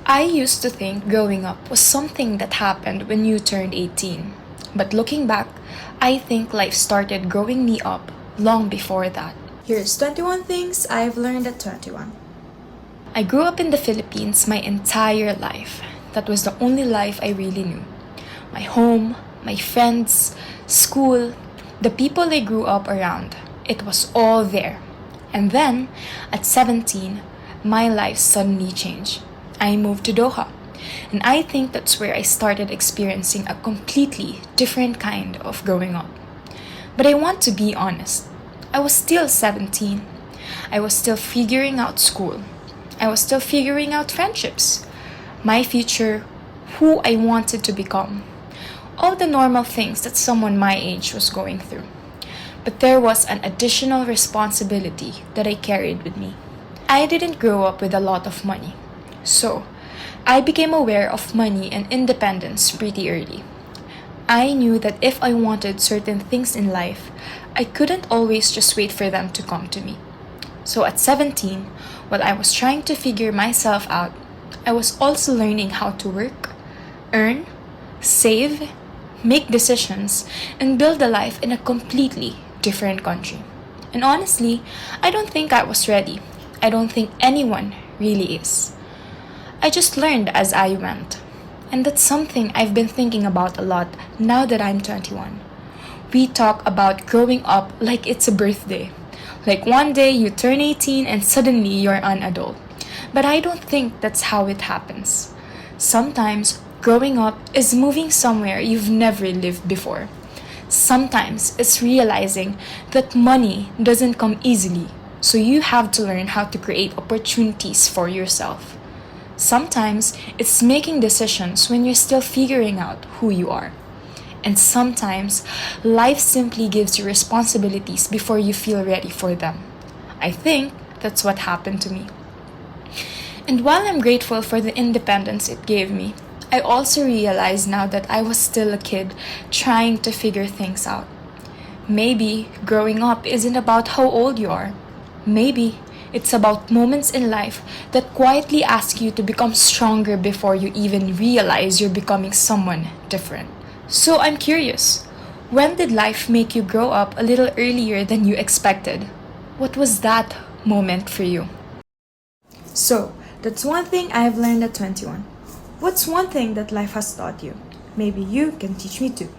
I used to think growing up was something that happened when you turned 18. But looking back, I think life started growing me up long before that. Here's 21 things I've learned at 21. I grew up in the Philippines my entire life. That was the only life I really knew. My home, my friends, school, the people I grew up around. It was all there. And then, at 17, my life suddenly changed. I moved to Doha. And I think that's where I started experiencing a completely different kind of growing up. But I want to be honest. I was still 17. I was still figuring out school. I was still figuring out friendships, my future, who I wanted to become. All the normal things that someone my age was going through. But there was an additional responsibility that I carried with me. I didn't grow up with a lot of money. So, I became aware of money and independence pretty early. I knew that if I wanted certain things in life, I couldn't always just wait for them to come to me. So at 17, while I was trying to figure myself out, I was also learning how to work, earn, save, make decisions, and build a life in a completely different country. And honestly, I don't think I was ready. I don't think anyone really is. I just learned as I went. And that's something I've been thinking about a lot now that I'm 21. We talk about growing up like it's a birthday. Like one day you turn 18 and suddenly you're an adult. But I don't think that's how it happens. Sometimes growing up is moving somewhere you've never lived before. Sometimes it's realizing that money doesn't come easily, so you have to learn how to create opportunities for yourself. Sometimes it's making decisions when you're still figuring out who you are. And sometimes life simply gives you responsibilities before you feel ready for them. I think that's what happened to me. And while I'm grateful for the independence it gave me, I also realize now that I was still a kid trying to figure things out. Maybe growing up isn't about how old you are. Maybe it's about moments in life that quietly ask you to become stronger before you even realize you're becoming someone different. So I'm curious, when did life make you grow up a little earlier than you expected? What was that moment for you? So, that's one thing I've learned at 21. What's one thing that life has taught you? Maybe you can teach me too.